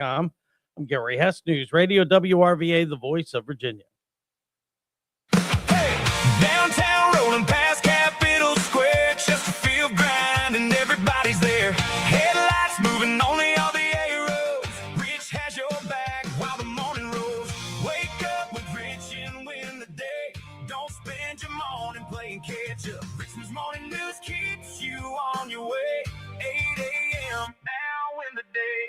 WRVA.com. I'm Gary Hess, News Radio WRVA, the voice of Virginia. Hey, downtown rolling past Capitol Square, Chesterfield grind, and everybody's there. Headlights moving only all the arrows. Rich has your back while the morning rolls. Wake up with Rich and win the day. Don't spend your morning playing catch up. Richmond's morning news keeps you on your way. 8 a.m. now in the day.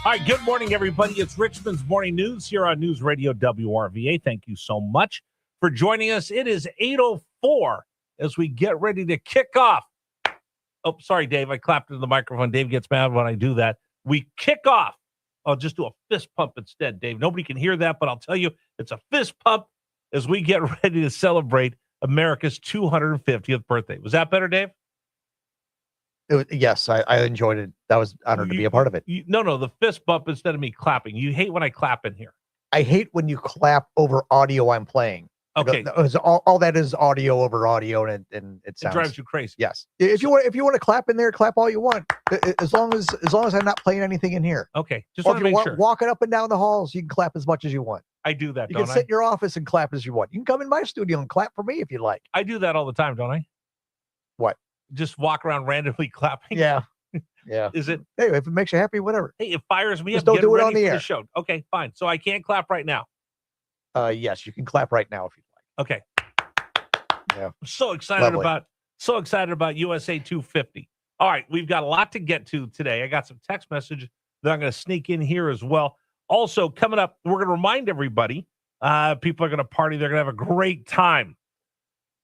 All right, good morning, everybody. It's Richmond's Morning News here on News Radio WRVA. Thank you so much for joining us. It is 8:04 as we get ready to kick off. Oh, sorry, Dave. I clapped into the microphone. Dave gets mad when I do that. We kick off. I'll just do a fist pump instead, Dave. Nobody can hear that, but I'll tell you, it's a fist pump as we get ready to celebrate America's 250th birthday. Was that better, Dave? Yes, I enjoyed it. That was honored to be a part of it. No, the fist bump instead of me clapping. You hate when I clap in here. I hate when you clap over audio I'm playing. Okay. All that is audio over audio, and it sounds, it drives you crazy. Yes. If you want to clap in there, clap all you want. As long as I'm not playing anything in here. Okay. Just or want if to you're make sure. walking up and down the halls, you can clap as much as you want. I do that, You don't can I? sit in your office and clap as you want. You can come in my studio and clap for me if you like. I do that all the time, don't I? What? Just walk around randomly clapping. Yeah. Yeah. Is it? Hey, if it makes you happy, whatever. Hey, it fires me Just up. don't Get do it ready on the for air. show. Okay, fine. So I can't clap right now. Yes, you can clap right now if you'd like. Okay. Yeah. I'm so excited Lovely. about USA 250. All right, we've got a lot to get to today. I got some text messages that I'm going to sneak in here as well. Also, coming up, we're going to remind everybody, people are going to party. They're going to have a great time.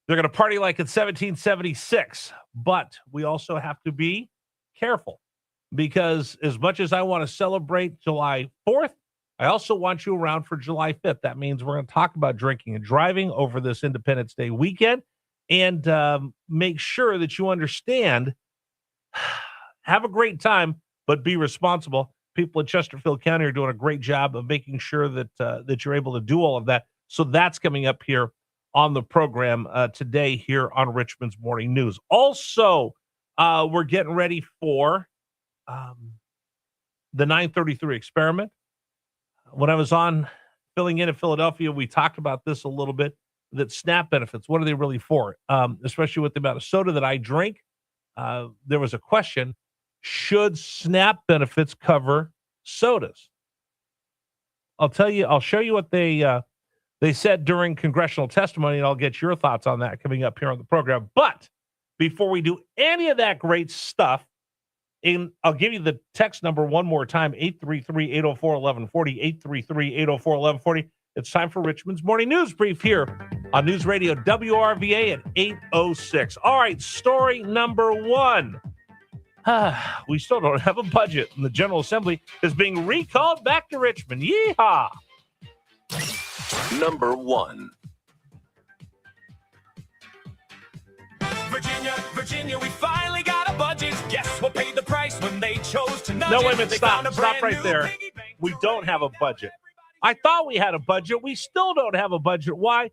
They're going to party like it's 1776, but we also have to be careful because as much as I want to celebrate July 4th, I also want you around for July 5th. That means we're going to talk about drinking and driving over this Independence Day weekend and make sure that you understand, have a great time, but be responsible. People in Chesterfield County are doing a great job of making sure that that you're able to do all of that. So that's coming up here on the program today here on Richmond's Morning News. Also, we're getting ready for the 933 experiment. When I was on filling in Philadelphia, we talked about this a little bit, that SNAP benefits, what are they really for? Especially with the amount of soda that I drink. There was a question, should SNAP benefits cover sodas? I'll show you what they said during congressional testimony, and I'll get your thoughts on that coming up here on the program. But before we do any of that great stuff, and I'll give you the text number one more time, 833-804-1140, 833-804-1140. It's time for Richmond's Morning News Brief here on News Radio WRVA at 8:06. All right, story number one. We still don't have a budget, and the General Assembly is being recalled back to Richmond. Yeehaw! Number one. Virginia, we finally got a budget. Guess what paid the price when they chose to nudge No, wait a it? minute, They stop found a brand right new there. piggy bank We for don't have a everybody. budget. I thought we had a budget. We still don't have a budget. Why?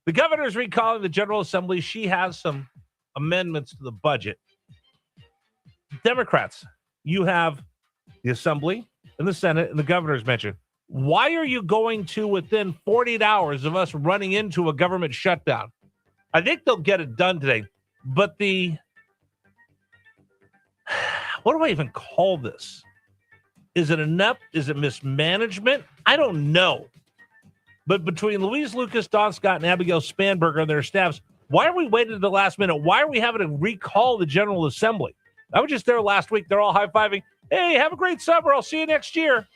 The governor's recalling the General Assembly. She has some amendments to the budget. Democrats, you have the Assembly and the Senate and the governor's mentioned. Why are you going to within 48 hours of us running into a government shutdown? I think they'll get it done today. But what do I even call this? Is it inept? Is it mismanagement? I don't know. But between Louise Lucas, Don Scott, and Abigail Spanberger and their staffs, why are we waiting to the last minute? Why are we having to recall the General Assembly? I was just there last week. They're all high-fiving. Hey, have a great summer. I'll see you next year.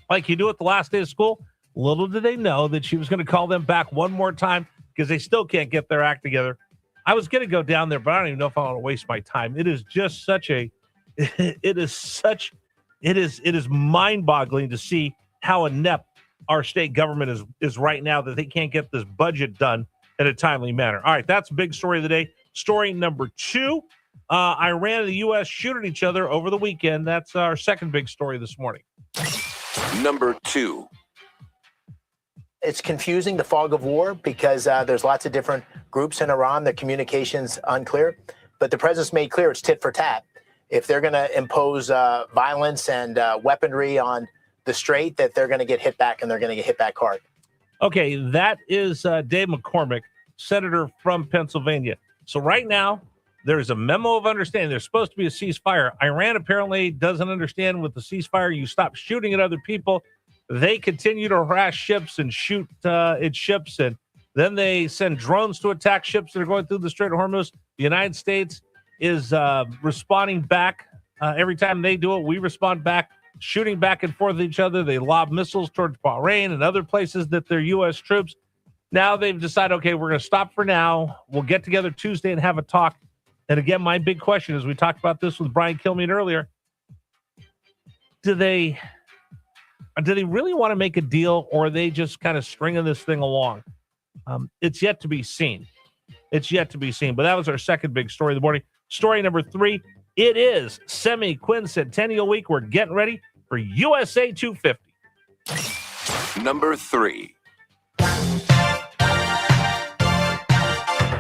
Like you do at the last day of school. Little did they know that she was going to call them back one more time because they still can't get their act together. I was going to go down there, but I don't even know if I want to waste my time. It is just it is mind-boggling to see how inept our state government is right now, that they can't get this budget done in a timely manner. All right, that's a big story of the day. Story number two, Iran and the U.S. shooting each other over the weekend. That's our second big story this morning. Number two. It's confusing, the fog of war, because there's lots of different groups in Iran. The communication's unclear. But the president's made clear it's tit for tat. if they're going to impose violence and weaponry on the straight, that they're going to get hit back, and they're going to get hit back hard. Okay, that is Dave McCormick, senator from Pennsylvania. So right now, there's a memo of understanding. There's supposed to be a ceasefire. Iran apparently doesn't understand with the ceasefire. You stop shooting at other people. They continue to harass ships and shoot at ships, and then they send drones to attack ships that are going through the Strait of Hormuz. The United States is responding back. Every time they do it, we respond back, shooting back and forth at each other. They lob missiles towards Bahrain and other places that they're U.S. troops. Now they've decided, okay, we're going to stop for now. We'll get together Tuesday and have a talk. And again, my big question is, we talked about this with Brian Kilmeade earlier. Do they really want to make a deal, or are they just kind of stringing this thing along? It's yet to be seen. It's yet to be seen. But that was our second big story of the morning. Story number 3, it is semi-quincentennial week. We're getting ready for USA 250. Number 3.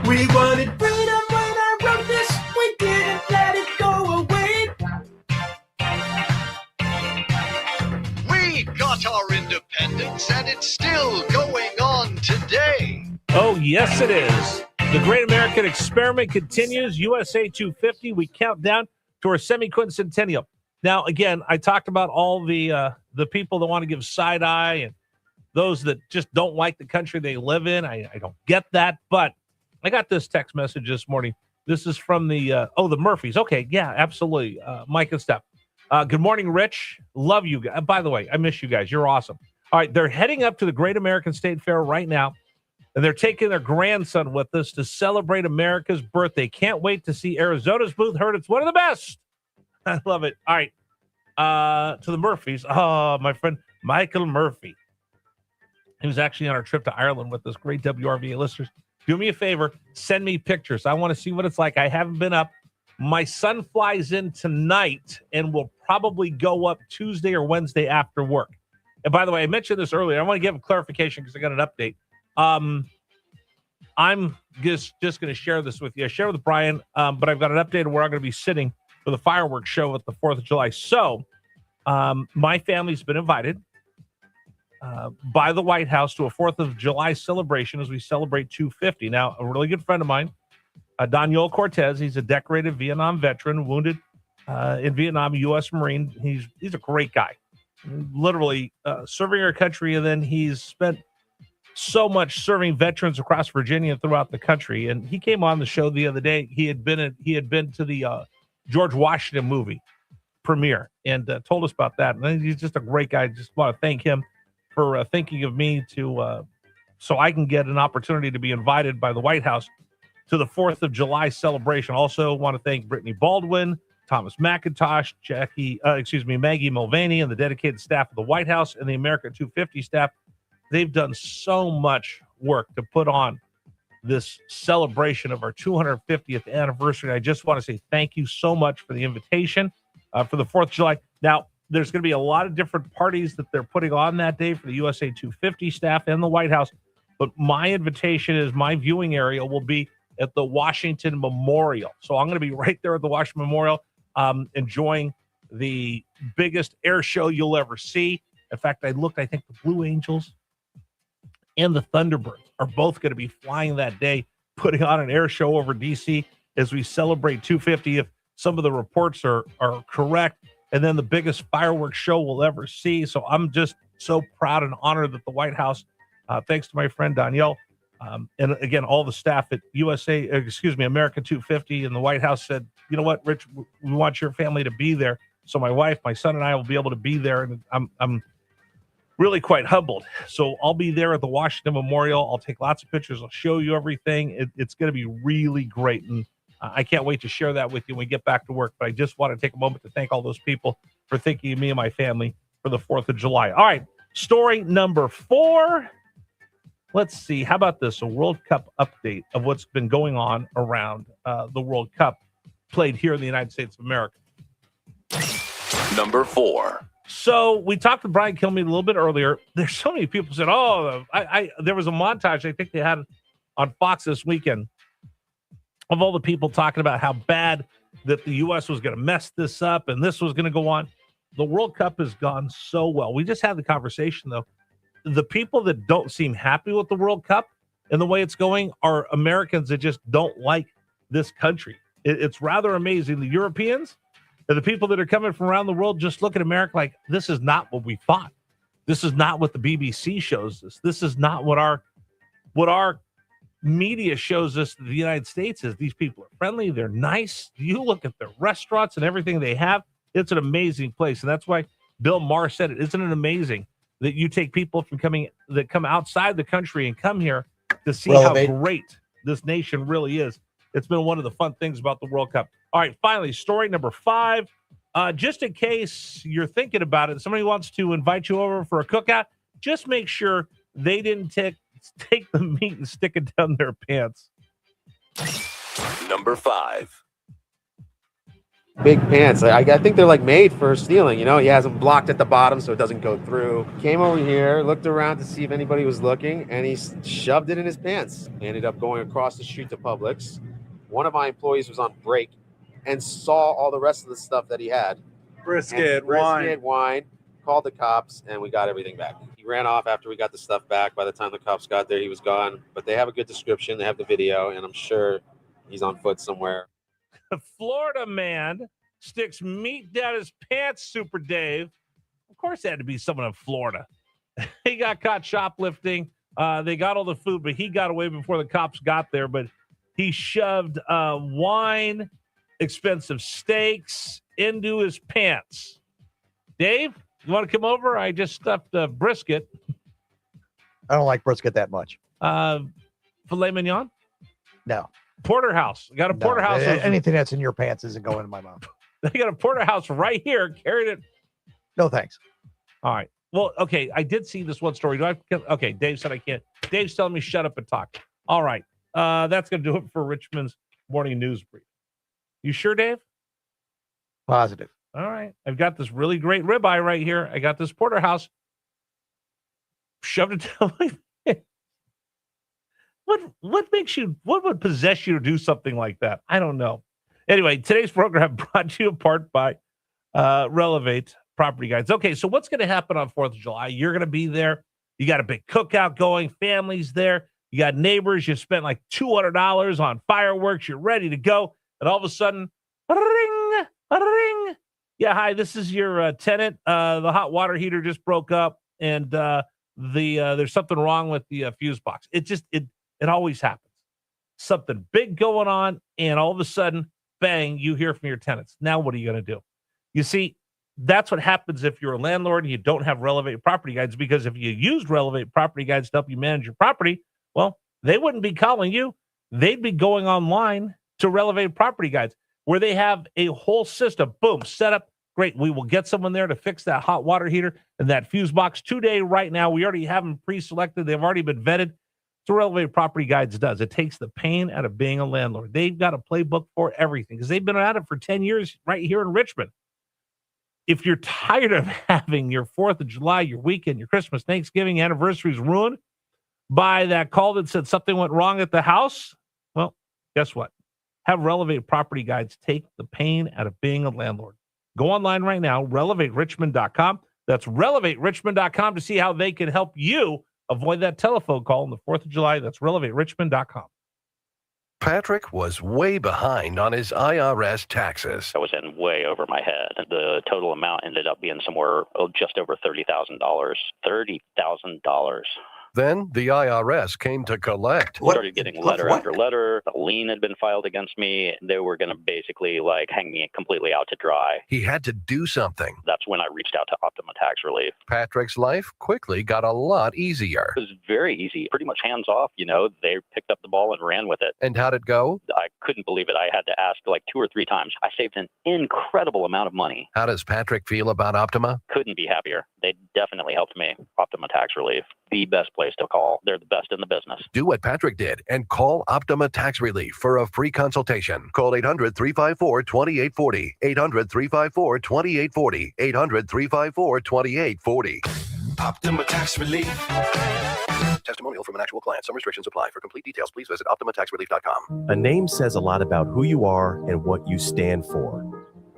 We wanted freedom when I wrote this. We didn't let it go away. We got our independence, and it's still going on today. Oh, yes, it is. The Great American Experiment continues. USA 250. We count down to our semi-quincentennial. Now, again, I talked about all the people that want to give side eye and those that just don't like the country they live in. I don't get that, but I got this text message this morning. This is from the Murphys. Okay, yeah, absolutely. Mike and Steph. Good morning, Rich. Love you guys. By the way, I miss you guys. You're awesome. All right, they're heading up to the Great American State Fair right now, and they're taking their grandson with us to celebrate America's birthday. Can't wait to see Arizona's booth. Heard it's one of the best. I love it. All right, to the Murphys. Oh, my friend Michael Murphy. He was actually on our trip to Ireland with us. Great WRVA listeners. Do me a favor, send me pictures. I want to see what it's like. I haven't been up. My son flies in tonight and will probably go up Tuesday or Wednesday after work. And by the way, I mentioned this earlier. I want to give a clarification because I got an update. I'm just going to share this with you. I shared with Brian, but I've got an update of where I'm going to be sitting for the fireworks show at the 4th of July. So my family's been invited by the White House to a 4th of July celebration as we celebrate 250. Now, a really good friend of mine, Daniel Cortez, he's a decorated Vietnam veteran, wounded in Vietnam, U.S. Marine. He's a great guy, literally serving our country, and then he's spent so much serving veterans across Virginia and throughout the country. And he came on the show the other day. He had been to the George Washington movie premiere and told us about that. And he's just a great guy. Just want to thank him for thinking of me to so I can get an opportunity to be invited by the White House to the 4th of July celebration. Also want to thank Brittany Baldwin, Thomas McIntosh, Maggie Mulvaney, and the dedicated staff of the White House and the America 250 staff. They've done so much work to put on this celebration of our 250th anniversary. I just want to say thank you so much for the invitation for the 4th of July. Now, there's going to be a lot of different parties that they're putting on that day for the USA 250 staff and the White House. But my invitation is my viewing area will be at the Washington Memorial. So I'm going to be right there at the Washington Memorial, enjoying the biggest air show you'll ever see. In fact, I think the Blue Angels and the Thunderbirds are both going to be flying that day, putting on an air show over DC as we celebrate 250. If some of the reports are correct, and then the biggest fireworks show we'll ever see. So I'm just so proud and honored that the White House, thanks to my friend Danielle, and again, all the staff at America 250 and the White House said, you know what, Rich, we want your family to be there. So my wife, my son, and I will be able to be there. And I'm really quite humbled. So I'll be there at the Washington Memorial. I'll take lots of pictures. I'll show you everything. It's going to be really great. And I can't wait to share that with you when we get back to work. But I just want to take a moment to thank all those people for thinking of me and my family for the 4th of July. All right, story number 4. Let's see. How about this? A World Cup update of what's been going on around the World Cup played here in the United States of America. Number 4. So we talked to Brian Kilmeade a little bit earlier. There's so many people said, there was a montage I think they had on Fox this weekend of all the people talking about how bad that the U.S. was going to mess this up and this was going to go on. The World Cup has gone so well. We just had the conversation, though. The people that don't seem happy with the World Cup and the way it's going are Americans that just don't like this country. It's rather amazing. The Europeans and the people that are coming from around the world just look at America like, this is not what we thought. This is not what the BBC shows us. This is not what our media shows us that the United States is. These people are friendly. They're nice. You look at their restaurants and everything they have. It's an amazing place. And that's why Bill Maher said it. Isn't it amazing that you take people that come outside the country and come here to see how great this nation really is? It's been one of the fun things about the World Cup. All right, finally, story number 5. Just in case you're thinking about it, somebody wants to invite you over for a cookout, just make sure they didn't take the meat and stick it down their pants. Number 5. Big pants. I think they're like made for stealing. He has them blocked at the bottom so it doesn't go through. Came over here, looked around to see if anybody was looking, and he shoved it in his pants. He ended up going across the street to Publix. One of my employees was on break and saw all the rest of the stuff that he had. Brisket, wine, called the cops, and we got everything back. He ran off after we got the stuff back. By the time the cops got there, he was gone. But they have a good description. They have the video, and I'm sure he's on foot somewhere. A Florida man sticks meat down his pants, Super Dave. Of course, it had to be someone in Florida. He got caught shoplifting. They got all the food, but he got away before the cops got there. But he shoved wine, expensive steaks into his pants. Dave, you want to come over? I just stuffed a brisket. I don't like brisket that much. Filet mignon? No. Porterhouse. Got a porterhouse. Anything that's in your pants isn't going in my mouth. They got a porterhouse right here. Carried it. No, thanks. All right. Well, okay. I did see this one story. Okay. Dave said I can't. Dave's telling me shut up and talk. All right. That's going to do it for Richmond's morning news brief. You sure, Dave? Positive. All right. I've got this really great ribeye right here. I got this porterhouse. Shoved it down my pants. What would possess you to do something like that? I don't know. Anyway, today's program brought to you apart by Relevate Property Guides. Okay, so what's going to happen on 4th of July? You're going to be there. You got a big cookout going. Families there. You got neighbors. You spent like $200 on fireworks. You're ready to go. And all of a sudden, ring, ring. Yeah, hi, this is your tenant. The hot water heater just broke up, and there's something wrong with the fuse box. It always happens. Something big going on, and all of a sudden, bang, you hear from your tenants. Now what are you going to do? You see, that's what happens if you're a landlord and you don't have Relevate Property Guides, because if you used Relevate Property Guides to help you manage your property, well, they wouldn't be calling you. They'd be going online to Relevate Property Guides, where they have a whole system. Boom, set up. Great. We will get someone there to fix that hot water heater and that fuse box today, right now. We already have them pre-selected. They've already been vetted. So Relevate Property Guides does. It takes the pain out of being a landlord. They've got a playbook for everything because they've been at it for 10 years right here in Richmond. If you're tired of having your 4th of July, your weekend, your Christmas, Thanksgiving anniversaries ruined by that call that said something went wrong at the house, well, guess what? Have Relevate Property Guides take the pain out of being a landlord. Go online right now, relevaterichmond.com. That's relevaterichmond.com to see how they can help you avoid that telephone call on the 4th of July. That's relevaterichmond.com. Patrick was way behind on his IRS taxes. I was in way over my head. The total amount ended up being somewhere just over $30,000. $30,000. Then the IRS came to collect. Started getting letter after letter. A lien had been filed against me. They were going to basically hang me completely out to dry. He had to do something. That's when I reached out to Optima Tax Relief. Patrick's life quickly got a lot easier. It was very easy, pretty much hands off. They picked up the ball and ran with it. And how'd it go? I couldn't believe it. I had to ask 2 or 3 times. I saved an incredible amount of money. How does Patrick feel about Optima? Couldn't be happier. They definitely helped me. Optima Tax Relief, the best place to call. They're the best in the business. Do what Patrick did and call Optima Tax Relief for a free consultation. Call 800-354-2840. 800-354-2840. 800-354-2840. Optima Tax Relief. Testimonial from an actual client. Some restrictions apply. For complete details, please visit OptimaTaxRelief.com. A name says a lot about who you are and what you stand for.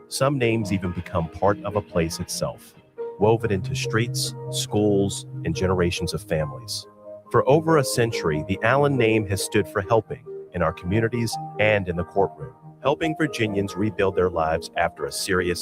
Some names even become part of a place itself, woven into streets, schools, and generations of families. For over a century, the Allen name has stood for helping in our communities and in the courtroom, helping Virginians rebuild their lives after a serious